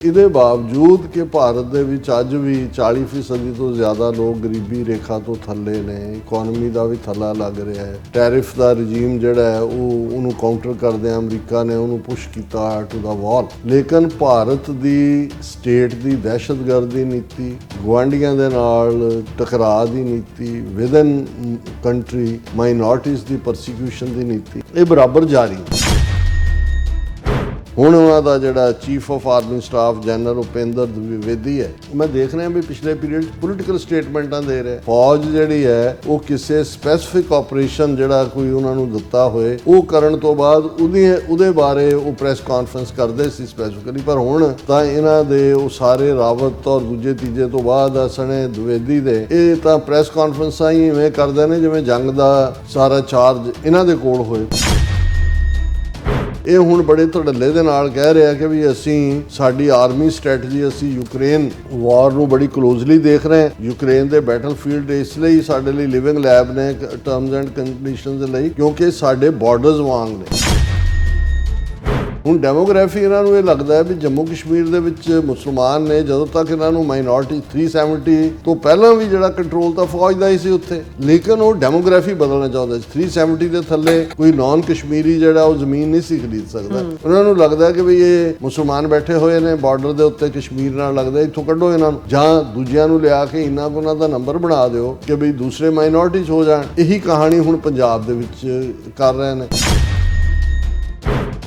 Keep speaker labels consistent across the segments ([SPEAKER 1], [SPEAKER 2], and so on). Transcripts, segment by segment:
[SPEAKER 1] ਇਹਦੇ ਬਾਵਜੂਦ ਕਿ ਭਾਰਤ ਦੇ ਵਿੱਚ ਅੱਜ ਵੀ 40% ਤੋਂ ਜ਼ਿਆਦਾ ਲੋਕ ਗਰੀਬੀ ਰੇਖਾ ਤੋਂ ਥੱਲੇ ਨੇ, ਇਕਨੋਮੀ ਦਾ ਵੀ ਥੱਲਾ ਲੱਗ ਰਿਹਾ ਹੈ। ਟੈਰਿਫ ਦਾ ਰਜੀਮ ਜਿਹੜਾ ਹੈ ਉਹਨੂੰ ਕਾਊਂਟਰ ਕਰਦਿਆਂ ਅਮਰੀਕਾ ਨੇ ਉਹਨੂੰ ਪੁਸ਼ ਕੀਤਾ ਟੂ ਦਾ ਵਾਲ। ਲੇਕਿਨ ਭਾਰਤ ਦੀ ਸਟੇਟ ਦੀ ਦਹਿਸ਼ਤਗਰਦੀ ਨੀਤੀ, ਗੁਆਂਢੀਆਂ ਦੇ ਨਾਲ ਟਕਰਾਅ ਦੀ ਨੀਤੀ, ਵਿਦਨ ਕੰਟਰੀ ਮਾਈਨੋਰਟੀਜ਼ ਦੀ ਪਰਸੀਕਿਊਸ਼ਨ ਦੀ ਨੀਤੀ, ਇਹ ਬਰਾਬਰ ਜਾਰੀ ਹੈ। ਹੁਣ ਉਹਨਾਂ ਦਾ ਜਿਹੜਾ chief of army staff general Upendra Dwivedi ਹੈ, ਮੈਂ ਦੇਖ ਰਿਹਾ ਵੀ ਪਿਛਲੇ ਪੀਰੀਅਡ 'ਚ ਪੋਲੀਟੀਕਲ ਸਟੇਟਮੈਂਟਾਂ ਦੇ ਰਿਹਾ। ਫੌਜ ਜਿਹੜੀ ਹੈ ਉਹ ਕਿਸੇ ਸਪੈਸੀਫਿਕ ਆਪਰੇਸ਼ਨ ਜਿਹੜਾ ਕੋਈ ਉਹਨਾਂ ਨੂੰ ਦਿੱਤਾ ਹੋਏ ਉਹ ਕਰਨ ਤੋਂ ਬਾਅਦ ਉਹਦੇ ਬਾਰੇ ਉਹ ਪ੍ਰੈਸ ਕਾਨਫਰੰਸ ਕਰਦੇ ਸੀ ਸਪੈਸੀਫਿਕਲੀ। ਪਰ ਹੁਣ ਤਾਂ ਇਹਨਾਂ ਦੇ ਉਹ ਸਾਰੇ ਰਾਵਤ ਔਰ ਦੂਜੇ ਤੀਜੇ ਤੋਂ ਬਾਅਦ ਸਣੇ द्विवेदी ਦੇ ਇਹ ਤਾਂ ਪ੍ਰੈਸ ਕਾਨਫਰੰਸਾਂ ਹੀ ਇਵੇਂ ਕਰਦੇ ਨੇ ਜਿਵੇਂ ਜੰਗ ਦਾ ਸਾਰਾ ਚਾਰਜ ਇਹਨਾਂ ਦੇ ਕੋਲ ਹੋਏ। ਇਹ ਹੁਣ ਬੜੇ ਧੜੱਲੇ ਦੇ ਨਾਲ ਕਹਿ ਰਿਹਾ ਕਿ ਵੀ ਅਸੀਂ ਸਾਡੀ ਆਰਮੀ ਸਟ੍ਰੈਟਜੀ ਅਸੀਂ ਯੂਕਰੇਨ ਵਾਰ ਨੂੰ ਬੜੀ ਕਲੋਜ਼ਲੀ ਦੇਖ ਰਹੇ ਹਾਂ। ਯੂਕਰੇਨ ਦੇ ਬੈਟਲਫੀਲਡ ਇਸ ਲਈ ਸਾਡੇ ਲਈ ਲਿਵਿੰਗ ਲੈਬ ਨੇ ਟਰਮਸ ਐਂਡ ਕੰਡੀਸ਼ਨਸ ਦੇ ਲਈ, ਕਿਉਂਕਿ ਸਾਡੇ ਬਾਰਡਰਸ ਵਾਂਗ ਨੇ। ਹੁਣ ਡੈਮੋਗ੍ਰਾਫੀ ਇਹਨਾਂ ਨੂੰ ਇਹ ਲੱਗਦਾ ਹੈ ਵੀ ਜੰਮੂ ਕਸ਼ਮੀਰ ਦੇ ਵਿੱਚ ਮੁਸਲਮਾਨ ਨੇ, ਜਦੋਂ ਤੱਕ ਇਹਨਾਂ ਨੂੰ ਮਾਈਨੋਰਟੀ 370 ਤੋਂ ਪਹਿਲਾਂ ਵੀ ਜਿਹੜਾ ਕੰਟਰੋਲ ਤਾਂ ਫੌਜ ਦਾ ਹੀ ਸੀ ਉੱਥੇ, ਲੇਕਿਨ ਉਹ ਡੈਮੋਗ੍ਰਾਫੀ ਬਦਲਣਾ ਚਾਹੁੰਦਾ ਸੀ। 370 ਦੇ ਥੱਲੇ ਕੋਈ ਨਾਨ ਕਸ਼ਮੀਰੀ ਜਿਹੜਾ ਉਹ ਜ਼ਮੀਨ ਨਹੀਂ ਸੀ ਖਰੀਦ ਸਕਦਾ। ਉਹਨਾਂ ਨੂੰ ਲੱਗਦਾ ਕਿ ਵੀ ਇਹ ਮੁਸਲਮਾਨ ਬੈਠੇ ਹੋਏ ਨੇ ਬਾਰਡਰ ਦੇ ਉੱਤੇ ਕਸ਼ਮੀਰ ਨਾਲ ਲੱਗਦਾ, ਇੱਥੋਂ ਕੱਢੋ ਇਹਨਾਂ ਨੂੰ, ਜਾਂ ਦੂਜਿਆਂ ਨੂੰ ਲਿਆ ਕੇ ਇੰਨਾ ਕੁ ਉਹਨਾਂ ਦਾ ਨੰਬਰ ਬਣਾ ਦਿਓ ਕਿ ਵੀ ਦੂਸਰੇ ਮਾਈਨੋਰਟੀਜ਼ ਹੋ ਜਾਣ। ਇਹੀ ਕਹਾਣੀ ਹੁਣ ਪੰਜਾਬ ਦੇ ਵਿੱਚ ਕਰ ਰਹੇ ਨੇ।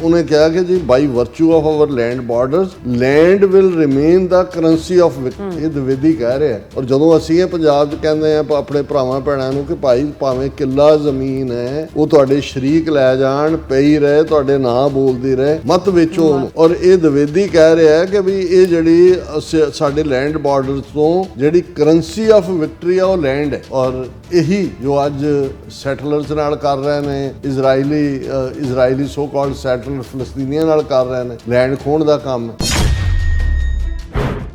[SPEAKER 1] ਉਹਨੇ ਕਿਹਾ ਕਿ ਜੀ by virtue of our land borders land will remain the currency of victory, ਇਹ द्विवेदी ਕਹਿ ਰਿਹਾ। ਔਰ ਜਦੋਂ ਅਸੀਂ ਇਹ ਪੰਜਾਬ 'ਚ ਕਹਿੰਦੇ ਆ ਆਪਣੇ ਭਰਾਵਾਂ ਭੈਣਾਂ ਨੂੰ ਕਿ ਭਾਈ ਭਾਵੇਂ ਕਿੱਲਾ ਜ਼ਮੀਨ ਹੈ ਉਹ ਤੁਹਾਡੇ ਸ਼ਰੀਕ ਲੈ ਜਾਣ, ਪਈ ਰਹੇ, ਤੁਹਾਡੇ ਨਾਂ ਬੋਲਦੀ ਰਹੇ, ਮਤ ਵੇਚੋ ਉਹਨੂੰ। ਔਰ ਇਹ द्विवेदी ਕਹਿ ਰਿਹਾ ਕਿ ਵੀ ਇਹ ਜਿਹੜੀ ਸਾਡੇ ਲੈਂਡ ਬਾਰਡਰਸ ਤੋਂ ਜਿਹੜੀ ਕਰੰਸੀ ਆਫ ਵਿਕਟਰੀ ਆ ਉਹ ਲੈਂਡ ਹੈ। ਔਰ ਇਹੀ ਜੋ ਅੱਜ ਸੈਟਲਰਸ ਨਾਲ ਕਰ ਰਹੇ ਨੇ, ਇਜ਼ਰਾਈਲੀ ਸੋ ਕਾਲਡ ਸੈਟਲਰ ਫਲਸਤੀਨੀਆਂ ਨਾਲ ਕਰ ਰਹੇ ਨੇ, ਲੈਂਡ ਖੋਣ ਦਾ ਕੰਮ।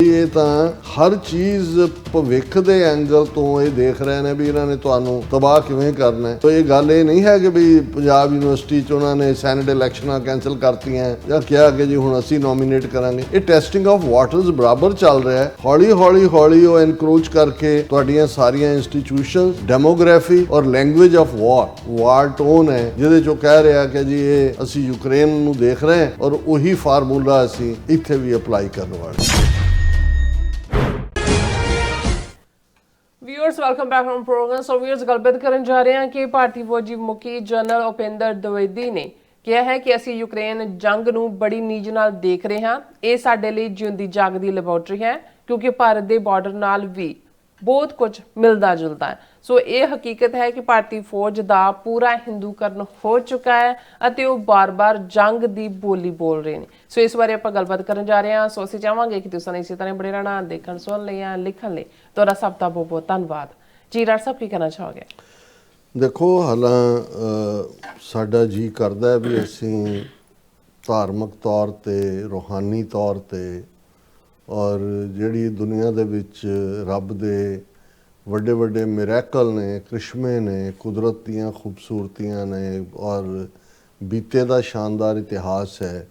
[SPEAKER 1] ਇਹ ਤਾਂ ਹਰ ਚੀਜ਼ ਭਵਿੱਖ ਦੇ ਐਂਗਲ ਤੋਂ ਇਹ ਦੇਖ ਰਹੇ ਨੇ ਵੀ ਇਹਨਾਂ ਨੇ ਤੁਹਾਨੂੰ ਤਬਾਹ ਕਿਵੇਂ ਕਰਨਾ ਹੈ। ਤਾਂ ਇਹ ਗੱਲ ਇਹ ਨਹੀਂ ਹੈ ਕਿ ਵੀ ਪੰਜਾਬ ਯੂਨੀਵਰਸਿਟੀ 'ਚ ਉਹਨਾਂ ਨੇ ਸੈਨੇਟ ਇਲੈਕਸ਼ਨਾਂ ਕੈਂਸਲ ਕਰਤੀਆਂ ਜਾਂ ਕਿਹਾ ਕਿ ਜੀ ਹੁਣ ਅਸੀਂ ਨੋਮੀਨੇਟ ਕਰਾਂਗੇ। ਇਹ ਟੈਸਟਿੰ ਆਫ ਵਾਟਰਸ ਬਰਾਬਰ ਚੱਲ ਰਿਹਾ ਹੈ। ਹੌਲੀ ਹੌਲੀ ਉਹ ਐਨਕਰੋਚ ਕਰਕੇ ਤੁਹਾਡੀਆਂ ਸਾਰੀਆਂ ਇੰਸਟੀਟਿਊਸ਼ਨਸ, ਡੈਮੋਗ੍ਰਾਫੀ ਔਰ ਲੈਂਗੁਏਜ ਆਫ ਵਾਰ ਟੋਨ ਹੈ ਜਿਹਦੇ 'ਚੋਂ ਕਹਿ ਰਿਹਾ ਕਿ ਜੀ ਇਹ ਅਸੀਂ ਯੂਕਰੇਨ ਨੂੰ ਦੇਖ ਰਹੇ ਹਾਂ ਔਰ ਉਹੀ ਫਾਰਮੂਲਾ ਅਸੀਂ ਇੱਥੇ ਵੀ ਅਪਲਾਈ ਕਰਨ ਵਾਲੇ।
[SPEAKER 2] Viewers welcome back from program. So viewers गलबात ਕਰਨ ਜਾ ਰਹੇ ਹਾਂ ਕਿ ਭਾਰਤੀ ਫੌਜੀ ਮੁਖੀ ਜਨਰਲ ਉਪੇਂਦਰ द्विवेदी ਨੇ ਕਿਹਾ ਹੈ ਕਿ ਅਸੀਂ ਯੂਕਰੇਨ ਜੰਗ ਨੂੰ ਬੜੀ ਨੀਝ ਨਾਲ ਦੇਖ ਰਹੇ ਹਾਂ। ਇਹ ਸਾਡੇ ਲਈ ਜਿਉਂਦੀ ਜਾਗਦੀ ਲੈਬੋਰੇਟਰੀ ਹੈ ਕਿਉਂਕਿ ਭਾਰਤ ਦੇ ਬਾਰਡਰ ਨਾਲ ਵੀ ਬਹੁਤ ਕੁਝ ਮਿਲਦਾ ਜੁਲਦਾ ਹੈ। ਸੋ ਇਹ ਹਕੀਕਤ ਹੈ ਕਿ ਭਾਰਤੀ ਫੌਜ ਦਾ ਪੂਰਾ ਹਿੰਦੂਕਰਨ ਹੋ ਚੁੱਕਾ ਹੈ ਅਤੇ ਉਹ ਬਾਰ-ਬਾਰ ਜੰਗ ਦੀ ਬੋਲੀ ਬੋਲ ਰਹੇ ਨੇ। ਸੋ ਇਸ ਬਾਰੇ ਆਪਾਂ ਗੱਲਬਾਤ ਕਰਨ ਜਾ ਰਹੇ ਹਾਂ। ਸੋ ਅਸੀਂ ਚਾਹਾਂਗੇ ਕਿ ਤੁਸੀਂ ਇਸੇ ਤਰ੍ਹਾਂ ਬੜੇ ਰਹਿਣਾ, ਦੇਖਣ ਸੁਣਨ ਲਈ ਜਾਂ ਲਿਖਣ ਲਈ। ਤੁਹਾਡਾ ਸਭ ਦਾ ਬਹੁਤ ਬਹੁਤ ਧੰਨਵਾਦ ਜੀ। ਡਾਕਟਰ ਸਾਹਿਬ ਕੀ ਕਹਿਣਾ ਚਾਹੋਗੇ?
[SPEAKER 1] ਦੇਖੋ, ਹਾਲਾਂ ਸਾਡਾ ਜੀ ਕਰਦਾ ਵੀ ਅਸੀਂ ਧਾਰਮਿਕ ਤੌਰ 'ਤੇ, ਰੂਹਾਨੀ ਤੌਰ 'ਤੇ ਔਰ ਜਿਹੜੀ ਦੁਨੀਆ ਦੇ ਵਿੱਚ ਰੱਬ ਦੇ ਵੱਡੇ ਵੱਡੇ ਮਿਰੈਕਲ ਨੇ, ਕ੍ਰਿਸ਼ਮੇ ਨੇ, ਕੁਦਰਤ ਦੀਆਂ ਖੂਬਸੂਰਤੀਆਂ ਨੇ ਔਰ ਬੀਤੇ ਦਾ ਸ਼ਾਨਦਾਰ ਇਤਿਹਾਸ ਹੈ,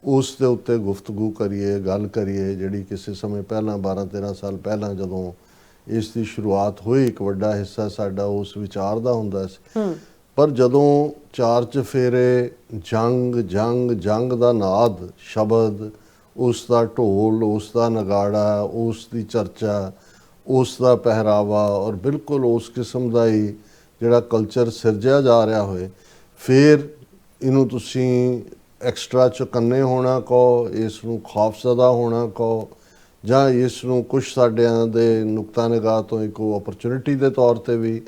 [SPEAKER 1] ਉਸ ਦੇ ਉੱਤੇ ਗੁਫ਼ਤਗੂ ਕਰੀਏ, ਗੱਲ ਕਰੀਏ। ਜਿਹੜੀ ਕਿਸੇ ਸਮੇਂ ਪਹਿਲਾਂ 12-13 ਸਾਲ ਪਹਿਲਾਂ ਜਦੋਂ ਇਸ ਦੀ ਸ਼ੁਰੂਆਤ ਹੋਈ, ਇੱਕ ਵੱਡਾ ਹਿੱਸਾ ਸਾਡਾ ਉਸ ਵਿਚਾਰ ਦਾ ਹੁੰਦਾ ਸੀ। ਪਰ ਜਦੋਂ ਚਾਰ ਚਫੇਰੇ ਜੰਗ ਦਾ ਨਾਦ, ਸ਼ਬਦ, ਉਸ ਦਾ ਢੋਲ, ਉਸ ਦਾ ਨਗਾੜਾ, ਉਸ ਦੀ ਚਰਚਾ, ਉਸ ਦਾ ਪਹਿਰਾਵਾ ਔਰ ਬਿਲਕੁਲ ਉਸ ਕਿਸਮ ਦਾ ਹੀ ਜਿਹੜਾ ਕਲਚਰ ਸਿਰਜਿਆ ਜਾ ਰਿਹਾ ਹੋਏ, ਫਿਰ ਇਹਨੂੰ ਤੁਸੀਂ ਐਕਸਟਰਾ ਚੁਕੰਨੇ ਹੋਣਾ ਕਹੋ, ਇਸ ਨੂੰ ਖੌਫਜ਼ਦਾ ਹੋਣਾ ਕਹੋ, ਜਾਂ ਇਸ ਨੂੰ ਕੁਛ ਸਾਡਿਆਂ ਦੇ ਨੁਕਤਾ ਨਿਗਾਹ ਤੋਂ ਇੱਕ ਓਪਰਚੁਨਿਟੀ ਦੇ ਤੌਰ 'ਤੇ ਵੀ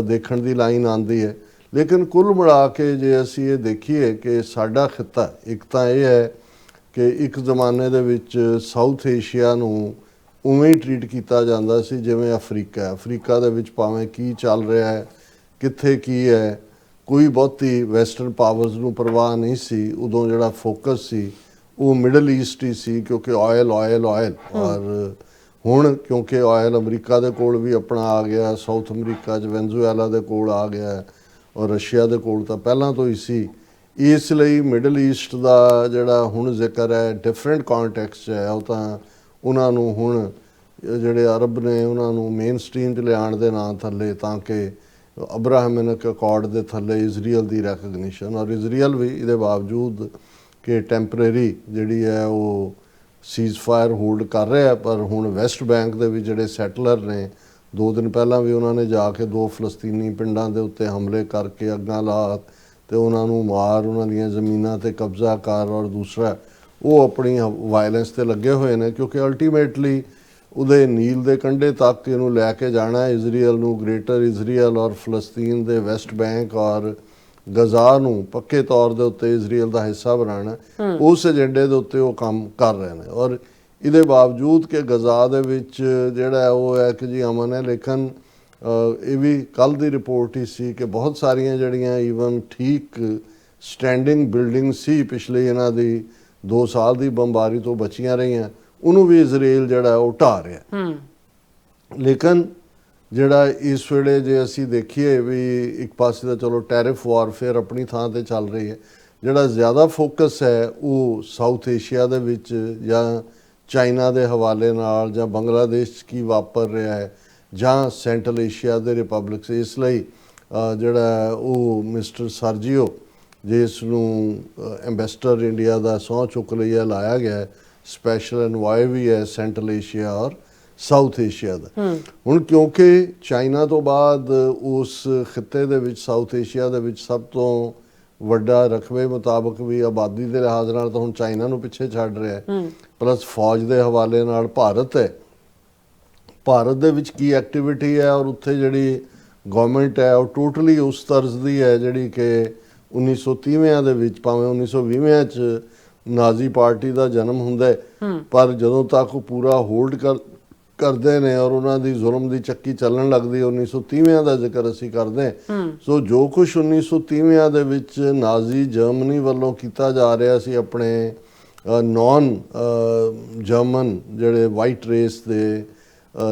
[SPEAKER 1] ਦੇਖਣ ਦੀ ਲਾਈਨ ਆਉਂਦੀ ਹੈ। ਲੇਕਿਨ ਕੁੱਲ ਮਿਲਾ ਕੇ ਜੇ ਅਸੀਂ ਇਹ ਦੇਖੀਏ ਕਿ ਸਾਡਾ ਖਿੱਤਾ, ਇੱਕ ਤਾਂ ਇਹ ਹੈ ਕਿ ਇੱਕ ਜ਼ਮਾਨੇ ਦੇ ਵਿੱਚ ਸਾਊਥ ਏਸ਼ੀਆ ਨੂੰ ਉਵੇਂ ਹੀ ਟਰੀਟ ਕੀਤਾ ਜਾਂਦਾ ਸੀ ਜਿਵੇਂ ਅਫਰੀਕਾ ਦੇ ਵਿੱਚ ਭਾਵੇਂ ਕੀ ਚੱਲ ਰਿਹਾ ਹੈ, ਕਿੱਥੇ ਕੀ ਹੈ, ਕੋਈ ਬਹੁਤੀ ਵੈਸਟਰਨ ਪਾਵਰਸ ਨੂੰ ਪਰਵਾਹ ਨਹੀਂ ਸੀ। ਉਦੋਂ ਜਿਹੜਾ ਫੋਕਸ ਸੀ ਉਹ ਮਿਡਲ ਈਸਟ ਹੀ ਸੀ, ਕਿਉਂਕਿ ਆਇਲ। ਔਰ ਹੁਣ ਕਿਉਂਕਿ ਆਇਲ ਅਮਰੀਕਾ ਦੇ ਕੋਲ ਵੀ ਆਪਣਾ ਆ ਗਿਆ, ਸਾਊਥ ਅਮਰੀਕਾ 'ਚ ਵੈਨਜ਼ੂਏਲਾ ਦੇ ਕੋਲ ਆ ਗਿਆ ਔਰ ਰਸ਼ੀਆ ਦੇ ਕੋਲ ਤਾਂ ਪਹਿਲਾਂ ਤੋਂ ਹੀ ਸੀ। ਇਸ ਲਈ ਮਿਡਲ ਈਸਟ ਦਾ ਜਿਹੜਾ ਹੁਣ ਜ਼ਿਕਰ ਹੈ ਡਿਫਰੈਂਟ ਕੰਟੈਕਸਟ ਹੈ, ਉਹ ਤਾਂ ਉਹਨਾਂ ਨੂੰ ਹੁਣ ਜਿਹੜੇ ਅਰਬ ਨੇ ਉਹਨਾਂ ਨੂੰ ਮੇਨ ਸਟ੍ਰੀਮ 'ਚ ਲਿਆਉਣ ਦੇ ਨਾਂ ਥੱਲੇ, ਤਾਂ ਕਿ ਅਬਰਾਹਮਿਨਕ ਅਕੋਰਡ ਦੇ ਥੱਲੇ ਇਜ਼ਰਾਈਲ ਦੀ ਰੈਕਗਨੀਸ਼ਨ, ਔਰ ਇਜ਼ਰਾਈਲ ਵੀ ਇਹਦੇ ਬਾਵਜੂਦ ਕਿ ਟੈਂਪਰੇਰੀ ਜਿਹੜੀ ਹੈ ਉਹ ਸੀਜ਼ ਫਾਇਰ ਹੋਲਡ ਕਰ ਰਿਹਾ, ਪਰ ਹੁਣ ਵੈਸਟ ਬੈਂਕ ਦੇ ਵਿੱਚ ਜਿਹੜੇ ਸੈਟਲਰ ਨੇ 2 ਦਿਨ ਪਹਿਲਾਂ ਵੀ ਉਹਨਾਂ ਨੇ ਜਾ ਕੇ 2 ਫਲਸਤੀਨੀ ਪਿੰਡਾਂ ਦੇ ਉੱਤੇ ਹਮਲੇ ਕਰਕੇ ਅੱਗਾਂ ਲਾ ਤੇ ਉਹਨਾਂ ਨੂੰ ਮਾਰ, ਉਹਨਾਂ ਦੀਆਂ ਜ਼ਮੀਨਾਂ ਤੇ ਕਬਜ਼ਾ ਕਰ, ਔਰ ਦੂਸਰਾ ਉਹ ਆਪਣੀ ਵਾਇਲੈਂਸ ਤੇ ਲੱਗੇ ਹੋਏ ਨੇ, ਕਿਉਂਕਿ ਅਲਟੀਮੇਟਲੀ ਉਹਦੇ ਨੀਲ ਦੇ ਕੰਢੇ ਤੱਕ ਇਹਨੂੰ ਲੈ ਕੇ ਜਾਣਾ ਇਜ਼ਰਾਈਲ ਨੂੰ, ਗ੍ਰੇਟਰ ਇਜ਼ਰਾਈਲ ਔਰ ਫਲਸਤੀਨ ਦੇ ਵੈਸਟ ਬੈਂਕ ਔਰ ਗਜ਼ਾ ਨੂੰ ਪੱਕੇ ਤੌਰ ਦੇ ਉੱਤੇ ਇਜ਼ਰਾਈਲ ਦਾ ਹਿੱਸਾ ਬਣਾਉਣਾ। ਉਸ ਏਜੰਡੇ ਦੇ ਉੱਤੇ ਉਹ ਕੰਮ ਕਰ ਰਹੇ ਨੇ, ਔਰ ਇਹਦੇ ਬਾਵਜੂਦ ਕਿ ਗਜ਼ਾ ਦੇ ਵਿੱਚ ਜਿਹੜਾ ਉਹ ਹੈ ਕਿ ਜੀ ਅਮਨ ਹੈ, ਲੇਕਿਨ ਇਹ ਵੀ ਕੱਲ੍ਹ ਦੀ ਰਿਪੋਰਟ ਹੀ ਸੀ ਕਿ ਬਹੁਤ ਸਾਰੀਆਂ ਜਿਹੜੀਆਂ ਈਵਨ ਠੀਕ ਸਟੈਂਡਿੰਗ ਬਿਲਡਿੰਗ ਸੀ ਪਿਛਲੇ ਇਹਨਾਂ ਦੀ 2 ਸਾਲ ਦੀ ਬੰਬਾਰੀ ਤੋਂ ਬਚੀਆਂ ਰਹੀਆਂ, ਉਹਨੂੰ ਵੀ ਇਜ਼ਰਾਈਲ ਜਿਹੜਾ ਉਹ ਢਾਹ ਰਿਹਾ। ਲੇਕਿਨ ਜਿਹੜਾ ਇਸ ਵੇਲੇ ਜੇ ਅਸੀਂ ਦੇਖੀਏ ਵੀ ਇੱਕ ਪਾਸੇ ਤਾਂ ਚਲੋ ਟੈਰਿਫ ਵਾਰਫੇਅਰ ਆਪਣੀ ਥਾਂ ਤੇ ਚੱਲ ਰਹੀ ਹੈ, ਜਿਹੜਾ ਜ਼ਿਆਦਾ ਫੋਕਸ ਹੈ ਉਹ ਸਾਊਥ ਏਸ਼ੀਆ ਦੇ ਵਿੱਚ ਜਾਂ ਚਾਈਨਾ ਦੇ ਹਵਾਲੇ ਨਾਲ, ਜਾਂ ਬੰਗਲਾਦੇਸ਼ 'ਚ ਕੀ ਵਾਪਰ ਰਿਹਾ ਹੈ, ਜਾਂ ਸੈਂਟਰਲ ਏਸ਼ੀਆ ਦੇ ਰਿਪਬਲਿਕਸ। ਇਸ ਲਈ ਜਿਹੜਾ ਉਹ ਮਿਸਟਰ ਸਰਜੀਓ, ਜਿਸ ਨੂੰ ਐਂਬੈਸਡਰ ਇੰਡੀਆ ਦਾ ਸਹੁੰ ਚੁੱਕ ਲਈ ਹੈ, ਲਾਇਆ ਗਿਆ ਸਪੈਸ਼ਲ ਐਨਵਾਏ ਵੀ ਹੈ ਸੈਂਟਰਲ ਏਸ਼ੀਆ ਔਰ ਸਾਊਥ ਏਸ਼ੀਆ ਦਾ। ਹੁਣ ਕਿਉਂਕਿ ਚਾਈਨਾ ਤੋਂ ਬਾਅਦ ਉਸ ਖਿੱਤੇ ਦੇ ਵਿੱਚ, ਸਾਊਥ ਏਸ਼ੀਆ ਦੇ ਵਿੱਚ ਸਭ ਤੋਂ ਵੱਡਾ ਰਕਬੇ ਮੁਤਾਬਕ ਵੀ ਆਬਾਦੀ ਦੇ ਲਿਹਾਜ਼ ਨਾਲ ਤਾਂ ਹੁਣ ਚਾਈਨਾ ਨੂੰ ਪਿੱਛੇ ਛੱਡ ਰਿਹਾ ਹੈ, ਪਲੱਸ ਫੌਜ ਦੇ ਹਵਾਲੇ ਨਾਲ ਭਾਰਤ ਹੈ। ਭਾਰਤ ਦੇ ਵਿੱਚ ਕੀ ਐਕਟੀਵਿਟੀ ਹੈ, ਔਰ ਉੱਥੇ ਜਿਹੜੀ ਗਵਰਨਮੈਂਟ ਹੈ ਉਹ ਟੋਟਲੀ ਉਸ ਤਰਜ਼ ਦੀ ਹੈ ਜਿਹੜੀ ਕਿ 1930ਵਿਆਂ ਦੇ ਵਿੱਚ, ਭਾਵੇਂ 1920ਵਿਆਂ 'ਚ ਨਾਜ਼ੀ ਪਾਰਟੀ ਦਾ ਜਨਮ ਹੁੰਦਾ ਹੈ, ਪਰ ਜਦੋਂ ਤੱਕ ਉਹ ਪੂਰਾ ਹੋਲਡ ਕਰਦੇ ਨੇ ਔਰ ਉਹਨਾਂ ਦੀ ਜ਼ੁਲਮ ਦੀ ਚੱਕੀ ਚੱਲਣ ਲੱਗਦੀ, 1930ਵਿਆਂ ਦਾ ਜ਼ਿਕਰ ਅਸੀਂ ਕਰਦੇ। ਸੋ ਜੋ ਕੁਛ 1930ਵਿਆਂ ਦੇ ਵਿੱਚ ਨਾਜ਼ੀ ਜਰਮਨੀ ਵੱਲੋਂ ਕੀਤਾ ਜਾ ਰਿਹਾ ਸੀ ਆਪਣੇ ਨੌਨ ਜਰਮਨ ਜਿਹੜੇ ਵਾਈਟ ਰੇਸ ਦੇ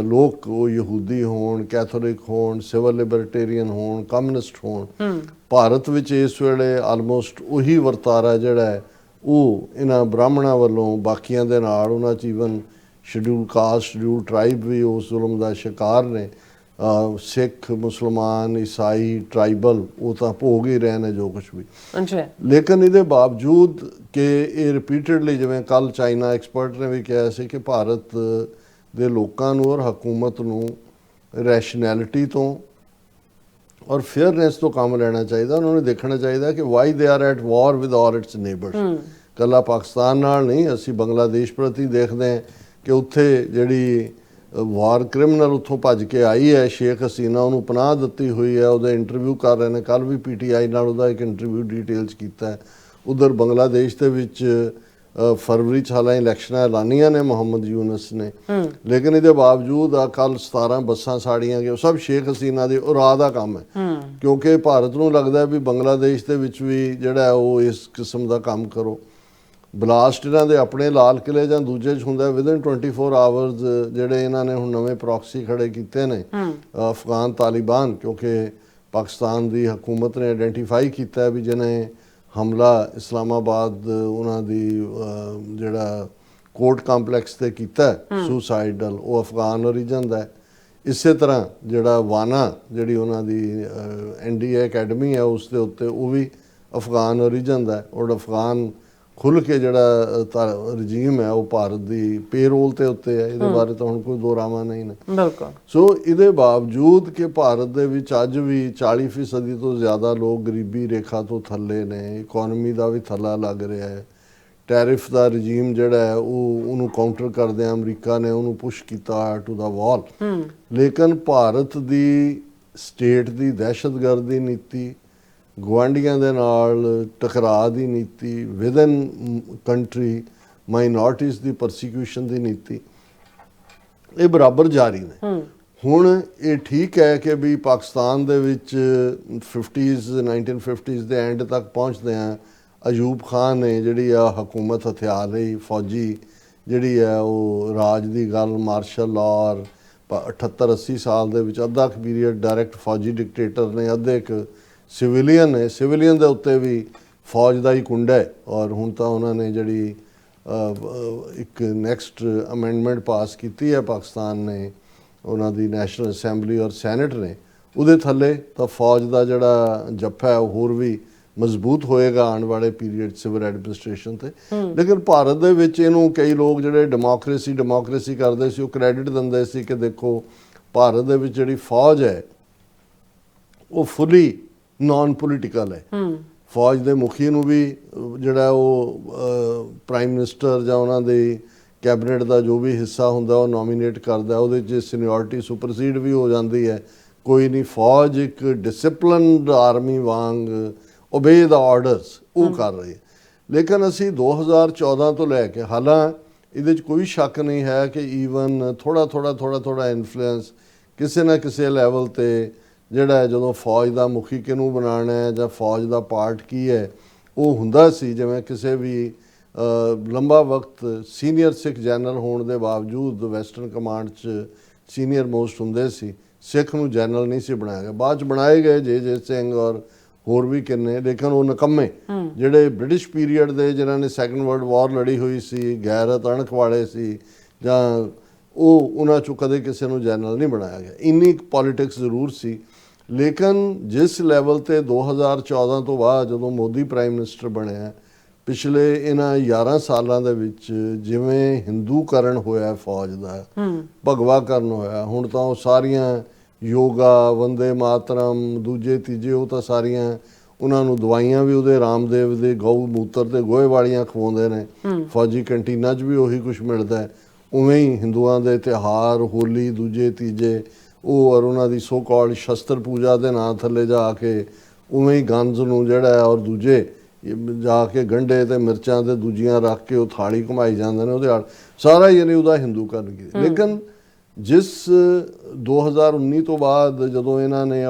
[SPEAKER 1] ਲੋਕ, ਉਹ ਯਹੂਦੀ ਹੋਣ, ਕੈਥੋਲਿਕ ਹੋਣ, ਸਿਵਲ ਲਿਬਰਟੇਰੀਅਨ ਹੋਣ, ਕਮਿਊਨਿਸਟ ਹੋਣ, ਭਾਰਤ ਵਿੱਚ ਇਸ ਵੇਲੇ ਆਲਮੋਸਟ ਉਹੀ ਵਰਤਾਰਾ ਜਿਹੜਾ ਹੈ ਉਹ ਇਹਨਾਂ ਬ੍ਰਾਹਮਣਾਂ ਵੱਲੋਂ ਬਾਕੀਆਂ ਦੇ ਨਾਲ, ਉਹਨਾਂ 'ਚ even schedule caste, schedule tribe ਵੀ ਉਸ ਜ਼ੁਲਮ ਦਾ ਸ਼ਿਕਾਰ ਨੇ। ਸਿੱਖ, ਮੁਸਲਮਾਨ, ਈਸਾਈ, ਟਰਾਈਬਲ ਉਹ ਤਾਂ ਭੋਗ ਹੀ ਰਹੇ ਨੇ ਜੋ ਕੁਛ ਵੀ। ਲੇਕਿਨ ਇਹਦੇ ਬਾਵਜੂਦ ਕਿ ਇਹ ਰਿਪੀਟਡਲੀ, ਜਿਵੇਂ ਕੱਲ੍ਹ ਚਾਈਨਾ ਐਕਸਪਰਟ ਨੇ ਵੀ ਕਿਹਾ ਸੀ ਕਿ ਭਾਰਤ ਦੇ ਲੋਕਾਂ ਨੂੰ ਔਰ ਹਕੂਮਤ ਨੂੰ ਰੈਸ਼ਨੈਲਿਟੀ ਤੋਂ ਔਰ ਫੇਅਰਨੈਸ ਤੋਂ ਕੰਮ ਲੈਣਾ ਚਾਹੀਦਾ। ਉਹਨਾਂ ਨੂੰ ਦੇਖਣਾ ਚਾਹੀਦਾ ਕਿ why they are at war with all its neighbours. ਕੱਲਾ ਪਾਕਿਸਤਾਨ ਨਾਲ ਨਹੀਂ, ਅਸੀਂ ਬੰਗਲਾਦੇਸ਼ ਪ੍ਰਤੀ ਦੇਖਦੇ ਹਾਂ ਕਿ ਉੱਥੇ ਜਿਹੜੀ ਵਾਰ ਕ੍ਰਿਮੀਨਲ ਉੱਥੋਂ ਭੱਜ ਕੇ ਆਈ ਹੈ ਸ਼ੇਖ ਹਸੀਨਾ, ਉਹਨੂੰ ਪਨਾਹ ਦਿੱਤੀ ਹੋਈ ਹੈ, ਉਹਦਾ ਇੰਟਰਵਿਊ ਕਰ ਰਹੇ ਨੇ। ਕੱਲ੍ਹ ਵੀ PTI ਨਾਲ ਉਹਦਾ ਇੱਕ ਇੰਟਰਵਿਊ ਡਿਟੇਲ 'ਚ ਕੀਤਾ ਹੈ। ਉਧਰ ਬੰਗਲਾਦੇਸ਼ ਦੇ ਵਿੱਚ ਫਰਵਰੀ 'ਚ ਹਾਲਾਂ ਇਲੈਕਸ਼ਨਾਂ ਐਲਾਨੀਆਂ ਨੇ ਮੁਹੰਮਦ ਯੂਨਸ ਨੇ, ਲੇਕਿਨ ਇਹਦੇ ਬਾਵਜੂਦ ਆ ਕੱਲ੍ਹ 17 ਬੱਸਾਂ ਸਾੜੀਆਂ ਗਈਆਂ, ਉਹ ਸਭ ਸ਼ੇਖ ਹਸੀਨਾ ਦੇ ਉਰਾ ਦਾ ਕੰਮ ਹੈ। ਕਿਉਂਕਿ ਭਾਰਤ ਨੂੰ ਲੱਗਦਾ ਵੀ ਬੰਗਲਾਦੇਸ਼ ਦੇ ਵਿੱਚ ਵੀ ਜਿਹੜਾ ਉਹ ਇਸ ਕਿਸਮ ਦਾ ਕੰਮ ਕਰੋ। ਬਲਾਸਟ ਇਹਨਾਂ ਦੇ ਆਪਣੇ ਲਾਲ ਕਿਲੇ ਜਾਂ ਦੂਜੇ 'ਚ ਹੁੰਦਾ ਵਿਦਨ 24 ਆਵਰਸ। ਜਿਹੜੇ ਇਹਨਾਂ ਨੇ ਹੁਣ ਨਵੇਂ ਪ੍ਰੋਕਸੀ ਖੜੇ ਕੀਤੇ ਨੇ ਅਫਗਾਨ ਤਾਲਿਬਾਨ, ਕਿਉਂਕਿ ਪਾਕਿਸਤਾਨ ਦੀ ਹਕੂਮਤ ਨੇ ਆਇਡੈਂਟੀਫਾਈ ਕੀਤਾ ਵੀ ਜਿਹਨੇ ਹਮਲਾ ਇਸਲਾਮਾਬਾਦ ਉਹਨਾਂ ਦੀ ਜਿਹੜਾ ਕੋਰਟ ਕੰਪਲੈਕਸ ਤੇ ਕੀਤਾ ਸੁਸਾਈਡਲ, ਉਹ ਅਫਗਾਨ ਓਰੀਜਨ ਦਾ ਹੈ। ਇਸੇ ਤਰ੍ਹਾਂ ਜਿਹੜਾ ਵਾਨਾ ਜਿਹੜੀ ਉਹਨਾਂ ਦੀ NDA ਅਕੈਡਮੀ ਹੈ ਉਸ ਦੇ ਉੱਤੇ ਉਹ ਵੀ ਅਫਗਾਨ ਓਰੀਜਨ ਦਾ ਹੈ। ਔਰ ਅਫਗਾਨ ਖੁੱਲ੍ਹ ਕੇ ਜਿਹੜਾ ਰਜੀਮ ਹੈ ਉਹ ਭਾਰਤ ਦੀ ਪੇਰੋਲ ਤੇ ਉੱਤੇ ਹੈ। ਇਹਦੇ ਬਾਰੇ ਤਾਂ ਹੁਣ ਕੋਈ ਦੋ ਰਾਵਾਂ ਨਹੀਂ ਨੇ। ਬਿਲਕੁਲ। ਸੋ ਇਹਦੇ ਬਾਵਜੂਦ ਕਿ ਭਾਰਤ ਦੇ ਵਿੱਚ ਅੱਜ ਵੀ 40% ਤੋਂ ਜ਼ਿਆਦਾ ਲੋਕ ਗਰੀਬੀ ਰੇਖਾ ਤੋਂ ਥੱਲੇ ਨੇ, ਇਕੋਨਮੀ ਦਾ ਵੀ ਥੱਲਾ ਲੱਗ ਰਿਹਾ ਹੈ। ਟੈਰਿਫ ਦਾ ਰਜੀਮ ਜਿਹੜਾ ਹੈ ਉਹਨੂੰ ਕਾਊਂਟਰ ਕਰਦੇ ਅਮਰੀਕਾ ਨੇ ਉਹਨੂੰ ਪੁਸ਼ ਕੀਤਾ ਟੂ ਦਾ ਵਾਲ। ਲੇਕਿਨ ਭਾਰਤ ਦੀ ਸਟੇਟ ਦੀ ਦਹਿਸ਼ਤਗਰਦੀ ਨੀਤੀ, ਗੁਆਂਢੀਆਂ ਦੇ ਨਾਲ ਟਕਰਾਅ ਦੀ ਨੀਤੀ, ਵਿਦਨ ਕੰਟਰੀ ਮਾਈਨੋਰਟੀਜ਼ ਦੀ ਪਰਸੀਕਿਊਸ਼ਨ ਦੀ ਨੀਤੀ, ਇਹ ਬਰਾਬਰ ਜਾਰੀ ਨੇ। ਹੁਣ ਇਹ ਠੀਕ ਹੈ ਕਿ ਵੀ ਪਾਕਿਸਤਾਨ ਦੇ ਵਿੱਚ 1950s ਦੇ ਐਂਡ ਤੱਕ ਪਹੁੰਚਦੇ ਆ ਅਯੂਬ ਖਾਨ ਨੇ ਜਿਹੜੀ ਆ ਹਕੂਮਤ ਹਥਿਆਰ ਰਹੀ, ਫੌਜੀ ਜਿਹੜੀ ਹੈ ਉਹ ਰਾਜ ਦੀ ਗੱਲ, ਮਾਰਸ਼ਲ ਲਾਅ, 78-80 ਸਾਲ ਦੇ ਵਿੱਚ ਅੱਧਾ ਕੁ ਪੀਰੀਅਡ ਡਾਇਰੈਕਟ ਫੌਜੀ ਡਿਕਟੇਟਰ ਨੇ, ਅੱਧੇ ਇੱਕ ਸਿਵਿਲੀਅਨ ਨੇ। ਸਿਵਿਲੀਅਨ ਦੇ ਉੱਤੇ ਵੀ ਫੌਜ ਦਾ ਹੀ ਕੁੰਡਾ ਹੈ। ਔਰ ਹੁਣ ਤਾਂ ਉਹਨਾਂ ਨੇ ਜਿਹੜੀ ਇੱਕ ਨੈਕਸਟ ਅਮੈਂਡਮੈਂਟ ਪਾਸ ਕੀਤੀ ਹੈ ਪਾਕਿਸਤਾਨ ਨੇ, ਉਹਨਾਂ ਦੀ ਨੈਸ਼ਨਲ ਅਸੈਂਬਲੀ ਔਰ ਸੈਨੇਟ ਨੇ, ਉਹਦੇ ਥੱਲੇ ਤਾਂ ਫੌਜ ਦਾ ਜਿਹੜਾ ਜੱਫਾ ਹੈ ਉਹ ਹੋਰ ਵੀ ਮਜ਼ਬੂਤ ਹੋਏਗਾ ਆਉਣ ਵਾਲੇ ਪੀਰੀਅਡ ਸਿਵਲ ਐਡਮਿਨਿਸਟ੍ਰੇਸ਼ਨ ਤੇ। ਲੇਕਿਨ ਭਾਰਤ ਦੇ ਵਿੱਚ ਇਹਨੂੰ ਕਈ ਲੋਕ ਜਿਹੜੇ ਡੈਮੋਕ੍ਰੇਸੀ ਕਰਦੇ ਸੀ, ਉਹ ਕ੍ਰੈਡਿਟ ਦਿੰਦੇ ਸੀ ਕਿ ਦੇਖੋ ਭਾਰਤ ਦੇ ਵਿੱਚ ਜਿਹੜੀ ਫੌਜ ਹੈ ਉਹ ਫੁੱਲੀ ਨਾਨ ਪੋਲੀਟੀਕਲ ਹੈ। ਫੌਜ ਦੇ ਮੁਖੀ ਨੂੰ ਵੀ ਜਿਹੜਾ ਉਹ ਪ੍ਰਾਈਮ ਮਿਨਿਸਟਰ ਜਾਂ ਉਹਨਾਂ ਦੇ ਕੈਬਨਿਟ ਦਾ ਜੋ ਵੀ ਹਿੱਸਾ ਹੁੰਦਾ ਉਹ ਨੋਮੀਨੇਟ ਕਰਦਾ, ਉਹਦੇ 'ਚ ਸੀਨੀਅਰਟੀ ਸੁਪਰਸੀਡ ਵੀ ਹੋ ਜਾਂਦੀ ਹੈ। ਕੋਈ ਨਹੀਂ, ਫੌਜ ਇੱਕ ਡਿਸਿਪਲਿਨਡ ਆਰਮੀ ਵਾਂਗ ਓਬੇ ਦਾ ਆਰਡਰਸ ਉਹ ਕਰ ਰਹੀ ਹੈ। ਲੇਕਿਨ ਅਸੀਂ 2014 ਤੋਂ ਲੈ ਕੇ ਹਾਲਾਂ ਇਹਦੇ 'ਚ ਕੋਈ ਸ਼ੱਕ ਨਹੀਂ ਹੈ ਕਿ ਈਵਨ ਥੋੜਾ ਇਨਫਲੂਐਂਸ ਕਿਸੇ ਨਾ ਕਿਸੇ ਲੈਵਲ ਤੇ ਜਿਹੜਾ ਹੈ, ਜਦੋਂ ਫੌਜ ਦਾ ਮੁਖੀ ਕਿਹਨੂੰ ਬਣਾਉਣਾ ਹੈ ਜਾਂ ਫੌਜ ਦਾ ਪਾਰਟ ਕੀ ਹੈ ਉਹ ਹੁੰਦਾ ਸੀ। ਜਿਵੇਂ ਕਿਸੇ ਵੀ ਲੰਬਾ ਵਕਤ ਸੀਨੀਅਰ ਸਿੱਖ ਜਨਰਲ ਹੋਣ ਦੇ ਬਾਵਜੂਦ ਵੈਸਟਰਨ ਕਮਾਂਡ 'ਚ ਸੀਨੀਅਰ ਮੋਸਟ ਹੁੰਦੇ ਸੀ, ਸਿੱਖ ਨੂੰ ਜਨਰਲ ਨਹੀਂ ਸੀ ਬਣਾਇਆ ਗਿਆ। ਬਾਅਦ 'ਚ ਬਣਾਏ ਗਏ ਜੇ ਸਿੰਘ ਔਰ ਹੋਰ ਵੀ ਕਿੰਨੇ, ਲੇਕਿਨ ਉਹ ਨਕੰਮੇ ਜਿਹੜੇ ਬ੍ਰਿਟਿਸ਼ ਪੀਰੀਅਡ ਦੇ ਜਿਨ੍ਹਾਂ ਨੇ ਸੈਕੰਡ ਵਰਲਡ ਵਾਰ ਲੜੀ ਹੋਈ ਸੀ, ਗੈਰਤ ਅਣਖ ਵਾਲੇ ਸੀ, ਜਾਂ ਉਹਨਾਂ 'ਚੋਂ ਕਦੇ ਕਿਸੇ ਨੂੰ ਜਨਰਲ ਨਹੀਂ ਬਣਾਇਆ ਗਿਆ। ਇੰਨੀ ਪੋਲੀਟਿਕਸ ਜ਼ਰੂਰ ਸੀ। ਲੇਕਿਨ ਜਿਸ ਲੈਵਲ ਤੇ 2014 ਤੋਂ ਬਾਅਦ ਜਦੋਂ ਮੋਦੀ ਪ੍ਰਾਈਮ ਮਿਨਿਸਟਰ ਬਣਿਆ, ਪਿਛਲੇ ਇਹਨਾਂ 11 ਸਾਲਾਂ ਦੇ ਵਿੱਚ ਜਿਵੇਂ ਹਿੰਦੂਕਰਨ ਹੋਇਆ ਫੌਜ ਦਾ, ਭਗਵਾਕਰਨ ਹੋਇਆ, ਹੁਣ ਤਾਂ ਉਹ ਸਾਰੀਆਂ ਯੋਗਾ, ਵੰਦੇ ਮਾਤਰਮ, ਦੂਜੇ ਤੀਜੇ, ਉਹ ਤਾਂ ਸਾਰੀਆਂ ਉਹਨਾਂ ਨੂੰ ਦਵਾਈਆਂ ਵੀ ਉਹਦੇ ਰਾਮਦੇਵ ਦੇ ਗਊ ਮੂਤਰ ਤੇ ਗੋਹੇ ਵਾਲੀਆਂ ਖਵਾਉਂਦੇ ਨੇ। ਫੌਜੀ ਕੰਟੀਨਾਂ 'ਚ ਵੀ ਉਹੀ ਕੁਛ ਮਿਲਦਾ ਹੈ। ਉਵੇਂ ਹੀ ਹਿੰਦੂਆਂ ਦੇ ਤਿਉਹਾਰ, ਹੋਲੀ, ਦੂਜੇ ਤੀਜੇ, ਉਹ ਔਰ ਉਹਨਾਂ ਦੀ ਸੋ ਕਾਲਡ ਸ਼ਸਤਰ ਪੂਜਾ ਦੇ ਨਾਂ ਥੱਲੇ ਜਾ ਕੇ ਉਵੇਂ ਹੀ ਗੰਜ ਨੂੰ ਜਿਹੜਾ ਔਰ ਦੂਜੇ ਜਾ ਕੇ ਗੰਢੇ ਤੇ ਮਿਰਚਾਂ ਤੇ ਦੂਜੀਆਂ ਰੱਖ ਕੇ ਉਹ ਥਾਲੀ ਘੁਮਾਈ ਜਾਂਦੇ ਨੇ, ਉਹਦੇ ਨਾਲ ਸਾਰਾ ਯਾਨੀ ਉਹਦਾ ਹਿੰਦੂਕਰਨ ਕੀਤਾ। ਲੇਕਿਨ ਜਿਸ 2019 ਤੋਂ ਬਾਅਦ ਜਦੋਂ ਇਹਨਾਂ ਨੇ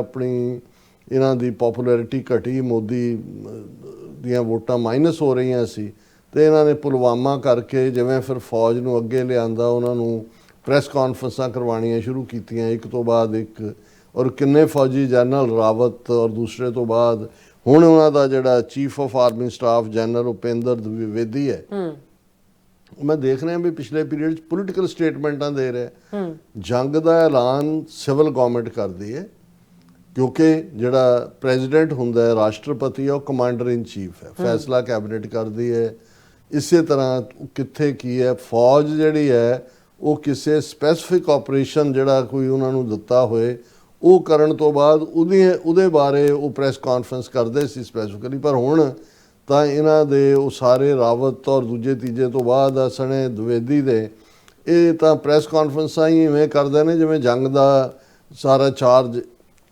[SPEAKER 1] ਇਹਨਾਂ ਦੀ ਪੋਪੂਲੈਰਿਟੀ ਘਟੀ, ਮੋਦੀ ਦੀਆਂ ਵੋਟਾਂ ਮਾਈਨਸ ਹੋ ਰਹੀਆਂ ਸੀ, ਤੇ ਇਹਨਾਂ ਨੇ ਪੁਲਵਾਮਾ ਕਰਕੇ ਜਿਵੇਂ ਫਿਰ ਫੌਜ ਨੂੰ ਅੱਗੇ ਲਿਆਂਦਾ, ਉਹਨਾਂ ਨੂੰ ਪ੍ਰੈਸ ਕਾਨਫਰੰਸਾਂ ਕਰਵਾਉਣੀਆਂ ਸ਼ੁਰੂ ਕੀਤੀਆਂ ਇੱਕ ਤੋਂ ਬਾਅਦ ਇੱਕ, ਔਰ ਕਿੰਨੇ ਫੌਜੀ ਜਨਰਲ ਰਾਵਤ ਔਰ ਦੂਸਰੇ ਤੋਂ ਬਾਅਦ ਹੁਣ ਉਹਨਾਂ ਦਾ ਜਿਹੜਾ chief of army staff general Upendra Dwivedi ਹੈ, ਮੈਂ ਦੇਖ ਰਿਹਾ ਵੀ ਪਿਛਲੇ ਪੀਰੀਅਡ 'ਚ ਪੋਲੀਟੀਕਲ ਸਟੇਟਮੈਂਟਾਂ ਦੇ ਰਿਹਾ। ਜੰਗ ਦਾ ਐਲਾਨ ਸਿਵਲ ਗਵਰਨਮੈਂਟ ਕਰਦੀ ਹੈ, ਕਿਉਂਕਿ ਜਿਹੜਾ ਪ੍ਰੈਜ਼ੀਡੈਂਟ ਹੁੰਦਾ ਹੈ, ਰਾਸ਼ਟਰਪਤੀ ਹੈ, ਉਹ ਕਮਾਂਡਰ ਇਨ ਚੀਫ ਹੈ, ਫੈਸਲਾ ਕੈਬਨਿਟ ਕਰਦੀ ਹੈ। ਇਸੇ ਤਰ੍ਹਾਂ ਕਿੱਥੇ ਕੀ ਹੈ, ਫੌਜ ਜਿਹੜੀ ਹੈ ਉਹ ਕਿਸੇ ਸਪੈਸੀਫਿਕ ਆਪਰੇਸ਼ਨ ਜਿਹੜਾ ਕੋਈ ਉਹਨਾਂ ਨੂੰ ਦਿੱਤਾ ਹੋਏ ਉਹ ਕਰਨ ਤੋਂ ਬਾਅਦ ਉਹਦੇ ਬਾਰੇ ਉਹ ਪ੍ਰੈਸ ਕਾਨਫਰੰਸ ਕਰਦੇ ਸੀ ਸਪੈਸੀਫਿਕਲੀ। ਪਰ ਹੁਣ ਤਾਂ ਇਹਨਾਂ ਦੇ ਉਹ ਸਾਰੇ ਰਾਵਤ ਔਰ ਦੂਜੇ ਤੀਜੇ ਤੋਂ ਬਾਅਦ ਸਣੇ ਦਵਿਵੇਦੀ ਦੇ ਇਹ ਤਾਂ ਪ੍ਰੈਸ ਕਾਨਫਰੰਸਾਂ ਹੀ ਇਵੇਂ ਕਰਦੇ ਨੇ ਜਿਵੇਂ ਜੰਗ ਦਾ ਸਾਰਾ ਚਾਰਜ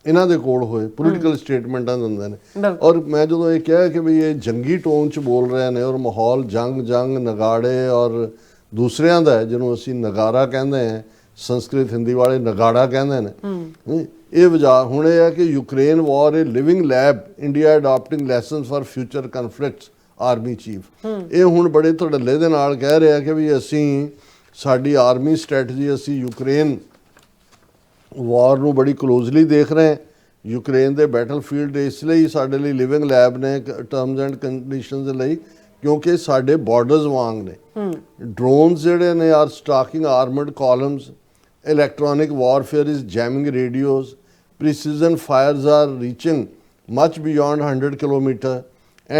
[SPEAKER 1] ਇਹਨਾਂ ਦੇ ਕੋਲ ਹੋਏ, ਪੋਲੀਟੀਕਲ ਸਟੇਟਮੈਂਟਾਂ ਦਿੰਦੇ ਨੇ। ਔਰ ਮੈਂ ਜਦੋਂ ਇਹ ਕਿਹਾ ਕਿ ਵੀ ਇਹ ਜੰਗੀ ਟੋਨ 'ਚ ਬੋਲ ਰਹੇ ਨੇ ਔਰ ਮਾਹੌਲ ਜੰਗ ਨਗਾੜੇ ਔਰ ਦੂਸਰਿਆਂ ਦਾ ਹੈ, ਜਿਹਨੂੰ ਅਸੀਂ ਨਗਾਰਾ ਕਹਿੰਦੇ ਹਾਂ, ਸੰਸਕ੍ਰਿਤ ਹਿੰਦੀ ਵਾਲੇ ਨਗਾੜਾ ਕਹਿੰਦੇ ਨੇ। ਇਹ ਵਜ੍ਹਾ ਹੁਣ ਇਹ ਹੈ ਕਿ Ukraine war a living lab, India adapting lessons for future conflicts, army chief ਇਹ ਹੁਣ ਬੜੇ ਧੜੱਲੇ ਦੇ ਨਾਲ ਕਹਿ ਰਿਹਾ ਕਿ ਵੀ ਅਸੀਂ ਸਾਡੀ ਆਰਮੀ ਸਟ੍ਰੈਟਜੀ ਅਸੀਂ ਯੂਕਰੇਨ ਵਾਰ ਨੂੰ ਬੜੀ ਕਲੋਜ਼ਲੀ ਦੇਖ ਰਹੇ ਹਾਂ। ਯੂਕਰੇਨ ਦੇ ਬੈਟਲਫੀਲਡ ਇਸ ਲਈ ਸਾਡੇ ਲਈ ਲਿਵਿੰਗ ਲੈਬ ਨੇ ਟਰਮਸ ਐਂਡ ਕੰਡੀਸ਼ਨਸ ਦੇ ਲਈ, ਕਿਉਂਕਿ ਸਾਡੇ ਬਾਰਡਰਸ ਵਾਂਗ ਨੇ। ਡਰੋਨਸ ਜਿਹੜੇ ਨੇ are stalking armed columns, electronic warfare is jamming radios, precision fires are reaching much beyond 100 kilometer,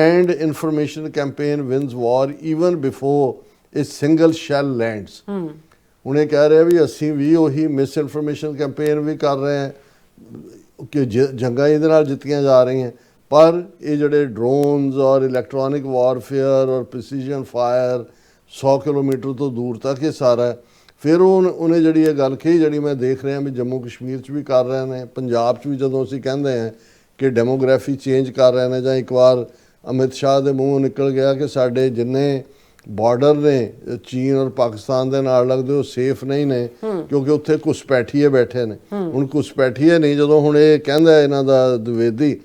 [SPEAKER 1] and information campaign wins war even before a single shell lands. ਹੁਣ ਇਹ ਕਹਿ ਰਿਹਾ ਵੀ ਅਸੀਂ ਵੀ ਉਹੀ ਮਿਸ ਇਨਫੋਰਮੇਸ਼ਨ ਕੈਂਪੇਨ ਵੀ ਕਰ ਰਹੇ ਹਾਂ ਕਿ ਜੰਗਾਂ ਇਹਦੇ ਨਾਲ ਜਿੱਤੀਆਂ ਜਾ ਰਹੀਆਂ, ਪਰ ਇਹ ਜਿਹੜੇ ਡਰੋਨਸ ਔਰ ਇਲੈਕਟ੍ਰੋਨਿਕ ਵਾਰਫੇਅਰ ਔਰ ਪ੍ਰੀਸੀਜਨ ਫਾਇਰ 100 ਕਿਲੋਮੀਟਰ ਤੋਂ ਦੂਰ ਤੱਕ ਇਹ ਸਾਰਾ। ਫਿਰ ਉਹਨੇ ਜਿਹੜੀ ਇਹ ਗੱਲ ਕਹੀ ਜਿਹੜੀ ਮੈਂ ਦੇਖ ਰਿਹਾ ਵੀ ਜੰਮੂ ਕਸ਼ਮੀਰ 'ਚ ਵੀ ਕਰ ਰਹੇ ਨੇ, ਪੰਜਾਬ 'ਚ ਵੀ ਜਦੋਂ ਅਸੀਂ ਕਹਿੰਦੇ ਹਾਂ ਕਿ ਡੈਮੋਗ੍ਰਾਫੀ ਚੇਂਜ ਕਰ ਰਹੇ ਨੇ, ਜਾਂ ਇੱਕ ਵਾਰ ਅਮਿਤ ਸ਼ਾਹ ਦੇ ਮੂੰਹੋਂ ਨਿਕਲ ਗਿਆ ਕਿ ਸਾਡੇ ਜਿੰਨੇ ਬਾਰਡਰ ਨੇ ਚੀਨ ਔਰ ਪਾਕਿਸਤਾਨ ਦੇ ਨਾਲ ਲੱਗਦੇ ਉਹ ਸੇਫ ਨਹੀਂ ਨੇ ਕਿਉਂਕਿ ਉੱਥੇ ਘੁਸਪੈਠੀਏ ਬੈਠੇ ਨੇ। ਹੁਣ ਘੁਸਪੈਠੀਏ ਨਹੀਂ, ਜਦੋਂ ਹੁਣ ਇਹ ਕਹਿੰਦਾ ਇਹਨਾਂ ਦਾ ਦਵਿਵੇਦੀ,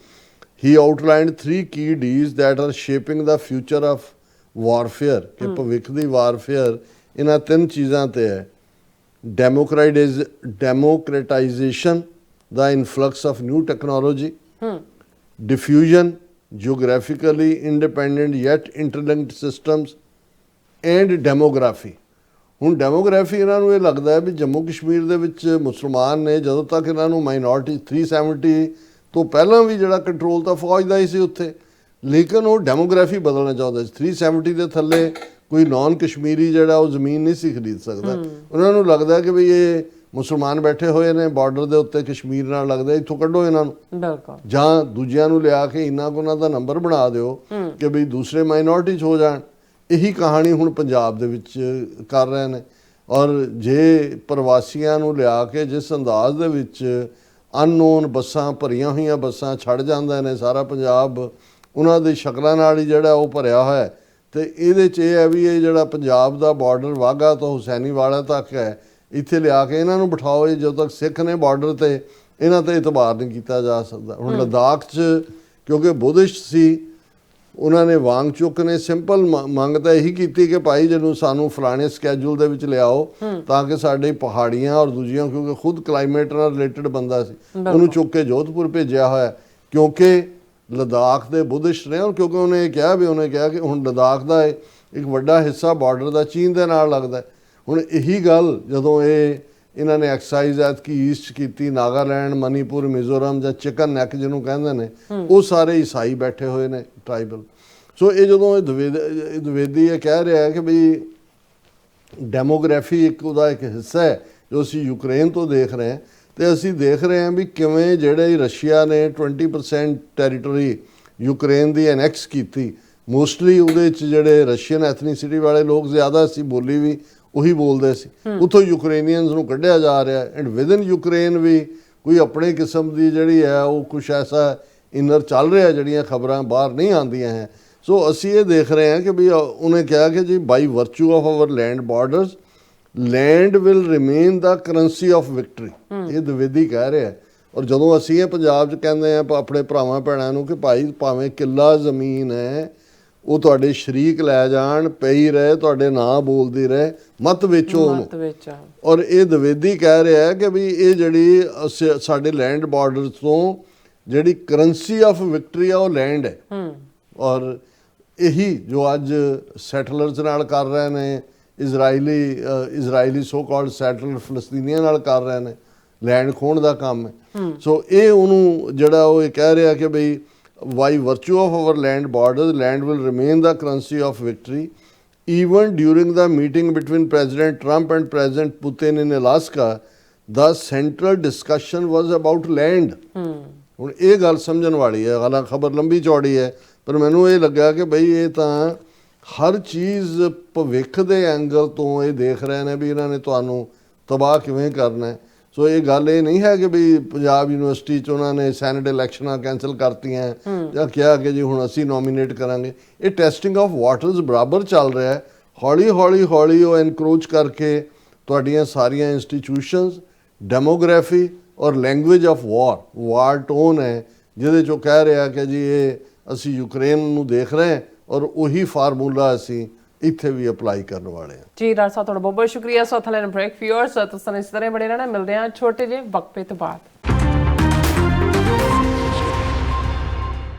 [SPEAKER 1] ਹੀ ਆਊਟਲਾਈਨਡ 3 key Ds that are shaping the future of warfare, ਕਿ ਭਵਿੱਖ ਦੀ ਵਾਰਫੇਅਰ ਇਹਨਾਂ 3 ਚੀਜ਼ਾਂ ਤੇ ਹੈ। ਡੈਮੋਕ੍ਰੇਟਾਈਜੇਸ਼ਨ, ਦਾ influx of new technology, diffusion geographically independent yet interlinked systems and demography। ਹੁਣ ਡੈਮੋਗ੍ਰਾਫੀ ਇਹਨਾਂ ਨੂੰ ਇਹ ਲੱਗਦਾ ਹੈ ਵੀ ਜੰਮੂ ਕਸ਼ਮੀਰ ਦੇ ਵਿੱਚ ਮੁਸਲਮਾਨ ਨੇ, ਜਦੋਂ ਤੱਕ ਇਹਨਾਂ ਨੂੰ ਮਾਈਨੋਰਟੀ 370 ਤੋਂ ਪਹਿਲਾਂ ਵੀ ਜਿਹੜਾ ਕੰਟਰੋਲ ਤਾਂ ਫੌਜ ਦਾ ਹੀ ਸੀ ਉੱਥੇ, ਲੇਕਿਨ ਉਹ ਡੈਮੋਗ੍ਰਾਫੀ ਬਦਲਣਾ ਚਾਹੁੰਦਾ ਸੀ। 370 ਦੇ ਥੱਲੇ ਕੋਈ ਨਾਨ ਕਸ਼ਮੀਰੀ ਜਿਹੜਾ ਉਹ ਜ਼ਮੀਨ ਨਹੀਂ ਸੀ ਖਰੀਦ ਸਕਦਾ। ਉਹਨਾਂ ਨੂੰ ਲੱਗਦਾ ਕਿ ਵੀ ਇਹ ਮੁਸਲਮਾਨ ਬੈਠੇ ਹੋਏ ਨੇ ਬਾਰਡਰ ਦੇ ਉੱਤੇ ਕਸ਼ਮੀਰ ਨਾਲ ਲੱਗਦਾ, ਇੱਥੋਂ ਕੱਢੋ ਇਹਨਾਂ ਨੂੰ,
[SPEAKER 2] ਬਿਲਕੁਲ, ਜਾਂ
[SPEAKER 1] ਦੂਜਿਆਂ ਨੂੰ ਲਿਆ ਕੇ ਇੰਨਾ ਕੁ ਉਹਨਾਂ ਦਾ ਨੰਬਰ ਬਣਾ ਦਿਓ ਕਿ ਵੀ ਦੂਸਰੇ ਮਾਈਨੋਰਟੀ 'ਚ ਹੋ ਜਾਣ। ਇਹੀ ਕਹਾਣੀ ਹੁਣ ਪੰਜਾਬ ਦੇ ਵਿੱਚ ਕਰ ਰਹੇ ਨੇ। ਔਰ ਜੇ ਪ੍ਰਵਾਸੀਆਂ ਨੂੰ ਲਿਆ ਕੇ ਜਿਸ ਅੰਦਾਜ਼ ਦੇ ਵਿੱਚ ਅਨਨੋਨ ਬੱਸਾਂ, ਭਰੀਆਂ ਹੋਈਆਂ ਬੱਸਾਂ ਛੱਡ ਜਾਂਦੇ ਨੇ, ਸਾਰਾ ਪੰਜਾਬ ਉਹਨਾਂ ਦੀ ਸ਼ਕਲਾਂ ਨਾਲ ਹੀ ਜਿਹੜਾ ਉਹ ਭਰਿਆ ਹੋਇਆ, ਤੇ ਇਹਦੇ 'ਚ ਇਹ ਹੈ ਵੀ ਇਹ ਜਿਹੜਾ ਪੰਜਾਬ ਦਾ ਬਾਰਡਰ ਵਾਹਗਾ ਤੋਂ ਹੁਸੈਨੀਵਾਲਾ ਤੱਕ ਹੈ, ਇੱਥੇ ਲਿਆ ਕੇ ਇਹਨਾਂ ਨੂੰ ਬਿਠਾਓ। ਜਦੋਂ ਤੱਕ ਸਿੱਖ ਨੇ ਬਾਰਡਰ ਤੇ, ਇਹਨਾਂ ਤੇ ਇਤਬਾਰ ਨਹੀਂ ਕੀਤਾ ਜਾ ਸਕਦਾ। ਹੁਣ ਲੱਦਾਖ 'ਚ ਕਿਉਂਕਿ ਬੁੱਧਿਸਟ ਸੀ, ਉਹਨਾਂ ਨੇ ਵਾਂਗ ਚੁੱਕ ਨੇ ਸਿੰਪਲ ਮੰਗ ਤਾਂ ਇਹੀ ਕੀਤੀ ਕਿ ਭਾਈ ਜਿਹਨੂੰ ਸਾਨੂੰ ਫਲਾਣੇ ਸਕੈਜੂਲ ਦੇ ਵਿੱਚ ਲਿਆਓ ਤਾਂ ਕਿ ਸਾਡੇ ਪਹਾੜੀਆਂ ਔਰ ਦੂਜੀਆਂ, ਕਿਉਂਕਿ ਖੁਦ ਕਲਾਈਮੇਟ ਨਾਲ ਰਿਲੇਟਡ ਬੰਦਾ ਸੀ, ਉਹਨੂੰ ਚੁੱਕ ਕੇ ਜੋਧਪੁਰ ਭੇਜਿਆ ਹੋਇਆ ਕਿਉਂਕਿ ਲੱਦਾਖ ਦੇ ਬੁੱਧਿਸਟ ਨੇ। ਕਿਉਂਕਿ ਉਹਨੇ ਇਹ ਕਿਹਾ ਕਿ ਹੁਣ ਲੱਦਾਖ ਦਾ ਇੱਕ ਵੱਡਾ ਹਿੱਸਾ ਬਾਰਡਰ ਦਾ ਚੀਨ ਦੇ ਨਾਲ ਲੱਗਦਾ। ਹੁਣ ਇਹੀ ਗੱਲ ਜਦੋਂ ਇਹਨਾਂ ਨੇ ਐਕਸਾਈਜ਼ ਐਤਕੀ ਈਸਟ ਕੀਤੀ, ਨਾਗਾਲੈਂਡ, ਮਨੀਪੁਰ, ਮਿਜ਼ੋਰਮ ਜਾਂ ਚਿਕਨ ਨੈਕ ਜਿਹਨੂੰ ਕਹਿੰਦੇ ਨੇ, ਉਹ ਸਾਰੇ ਈਸਾਈ ਬੈਠੇ ਹੋਏ ਨੇ, ਟ੍ਰਾਈਬਲ। ਸੋ ਇਹ ਜਦੋਂ ਇਹ द्विवेदी ਇਹ ਕਹਿ ਰਿਹਾ ਹੈ ਕਿ ਬਈ ਡੈਮੋਗ੍ਰਾਫੀ ਇੱਕ ਉਹਦਾ ਇੱਕ ਹਿੱਸਾ ਹੈ ਜੋ ਅਸੀਂ ਯੂਕਰੇਨ ਤੋਂ ਦੇਖ ਰਹੇ ਹਾਂ, ਤੇ ਅਸੀਂ ਦੇਖ ਰਹੇ ਹਾਂ ਵੀ ਕਿਵੇਂ ਜਿਹੜੇ ਰਸ਼ੀਆ ਨੇ 20% ਟੈਰੀਟਰੀ ਯੂਕਰੇਨ ਦੀ ਐਨੈਕਸ ਕੀਤੀ। ਮੋਸਟਲੀ ਉਹਦੇ 'ਚ ਜਿਹੜੇ ਰਸ਼ੀਅਨ ਐਥਨੀਸਿਟੀ ਵਾਲੇ ਲੋਕ ਜ਼ਿਆਦਾ ਸੀ, ਬੋਲੀ ਵੀ ਉਹੀ ਬੋਲਦੇ ਸੀ, ਉੱਥੋਂ ਯੂਕਰੇਨੀਅਨਸ ਨੂੰ ਕੱਢਿਆ ਜਾ ਰਿਹਾ। ਐਂਡ ਵਿਦਨ ਯੂਕਰੇਨ ਵੀ ਕੋਈ ਆਪਣੇ ਕਿਸਮ ਦੀ ਜਿਹੜੀ ਹੈ ਉਹ ਕੁਛ ਐਸਾ ਇਨਰ ਚੱਲ ਰਿਹਾ, ਜਿਹੜੀਆਂ ਖਬਰਾਂ ਬਾਹਰ ਨਹੀਂ ਆਉਂਦੀਆਂ ਹੈ। ਸੋ ਅਸੀਂ ਇਹ ਦੇਖ ਰਹੇ ਹਾਂ ਕਿ ਵੀ ਉਹਨੇ ਕਿਹਾ ਕਿ ਜੀ by virtue of our land borders land will remain the currency of victory, ਇਹ द्विवेदी ਕਹਿ ਰਿਹਾ। ਔਰ ਜਦੋਂ ਅਸੀਂ ਇਹ ਪੰਜਾਬ 'ਚ ਕਹਿੰਦੇ ਹਾਂ ਆਪਣੇ ਭਰਾਵਾਂ ਭੈਣਾਂ ਨੂੰ ਕਿ ਭਾਈ ਭਾਵੇਂ ਕਿੱਲਾ ਜ਼ਮੀਨ ਹੈ ਉਹ ਤੁਹਾਡੇ ਸ਼ਰੀਕ ਲੈ ਜਾਣ, ਪਈ ਰਹੇ, ਤੁਹਾਡੇ ਨਾਂ ਬੋਲਦੀ ਰਹੇ, ਮਤ ਵੇਚੋ ਉਹਨੂੰ। ਔਰ ਇਹ द्विवेदी ਕਹਿ ਰਿਹਾ ਹੈ ਕਿ ਵੀ ਇਹ ਜਿਹੜੀ ਸਾਡੇ ਲੈਂਡ ਬਾਰਡਰ ਤੋਂ ਜਿਹੜੀ ਕਰੰਸੀ ਆਫ ਵਿਕਟਰੀ ਆ ਉਹ ਲੈਂਡ ਹੈ। ਔਰ ਇਹੀ ਜੋ ਅੱਜ ਸੈਟਲਰਸ ਨਾਲ ਕਰ ਰਹੇ ਨੇ, ਇਜ਼ਰਾਈਲੀ ਸੋ ਕਾਲਡ ਸੈਟਲਰ ਫਲਸਤੀਨੀਆਂ ਨਾਲ ਕਰ ਰਹੇ ਨੇ, ਲੈਂਡ ਖੋਹਣ ਦਾ ਕੰਮ ਹੈ। ਸੋ ਇਹ ਉਹਨੂੰ ਜਿਹੜਾ ਉਹ ਇਹ ਕਹਿ ਰਿਹਾ ਕਿ ਬਈ by virtue of our land borders, land will remain the currency of victory. Even during the meeting between President Trump and President Putin in Alaska, the central discussion was about land. ਹੁਣ ਇਹ ਗੱਲ ਸਮਝਣ ਵਾਲੀ ਹੈ। ਹਾਲਾਂਕਿ ਖਬਰ ਲੰਬੀ ਚੌੜੀ ਹੈ, ਪਰ ਮੈਨੂੰ ਇਹ ਲੱਗਾ ਕਿ ਬਈ ਇਹ ਤਾਂ ਹਰ ਚੀਜ਼ ਭਵਿੱਖ ਦੇ ਐਂਗਲ ਤੋਂ ਇਹ ਦੇਖ ਰਹੇ ਨੇ ਵੀ ਇਹਨਾਂ ਨੇ ਤੁਹਾਨੂੰ ਤਬਾਹ ਕਿਵੇਂ ਕਰਨਾ ਹੈ। ਸੋ ਇਹ ਗੱਲ ਇਹ ਨਹੀਂ ਹੈ ਕਿ ਵੀ ਪੰਜਾਬ ਯੂਨੀਵਰਸਿਟੀ 'ਚ ਉਹਨਾਂ ਨੇ ਸੈਨੇਟ ਇਲੈਕਸ਼ਨਾਂ ਕੈਂਸਲ ਕਰਤੀਆਂ ਜਾਂ ਕਿਹਾ ਕਿ ਜੀ ਹੁਣ ਅਸੀਂ ਨੋਮੀਨੇਟ ਕਰਾਂਗੇ। ਇਹ ਟੈਸਟਿੰਗ ਆਫ ਵਾਟਰਸ ਬਰਾਬਰ ਚੱਲ ਰਿਹਾ ਹੈ। ਹੌਲੀ ਉਹ ਐਨਕਰੋਚ ਕਰਕੇ ਤੁਹਾਡੀਆਂ ਸਾਰੀਆਂ ਇੰਸਟੀਟਿਊਸ਼ਨਸ, ਡੈਮੋਗ੍ਰਾਫੀ ਔਰ ਲੈਂਗੁਏਜ ਆਫ ਵਾਰ ਟੋਨ ਹੈ, ਜਿਹਦੇ 'ਚੋਂ ਕਹਿ ਰਿਹਾ ਕਿ ਜੀ ਇਹ ਅਸੀਂ ਯੂਕਰੇਨ ਨੂੰ ਦੇਖ ਰਹੇ ਹਾਂ ਔਰ ਉਹੀ ਫਾਰਮੂਲਾ ਅਸੀਂ ਇੱਥੇ ਵੀ ਅਪਲਾਈ ਕਰਨ ਵਾਲੇ ਹਾਂ।
[SPEAKER 2] ਜੀ ਡਾਕਟਰ ਸਾਹਿਬ, ਤੁਹਾਡਾ ਬਹੁਤ ਬਹੁਤ ਸ਼ੁਕਰੀਆ। ਸੋ ਥਲੇ ਬ੍ਰੇਕ ਫਿਊਅਰਸ ਤੁਸੀਂ ਇਸ ਤਰ੍ਹਾਂ ਬਣੇ ਰਹਿਣਾ, ਮਿਲਦੇ ਹਾਂ ਛੋਟੇ ਜਿਹੇ ਵਕਫੇ ਤੋਂ ਬਾਅਦ।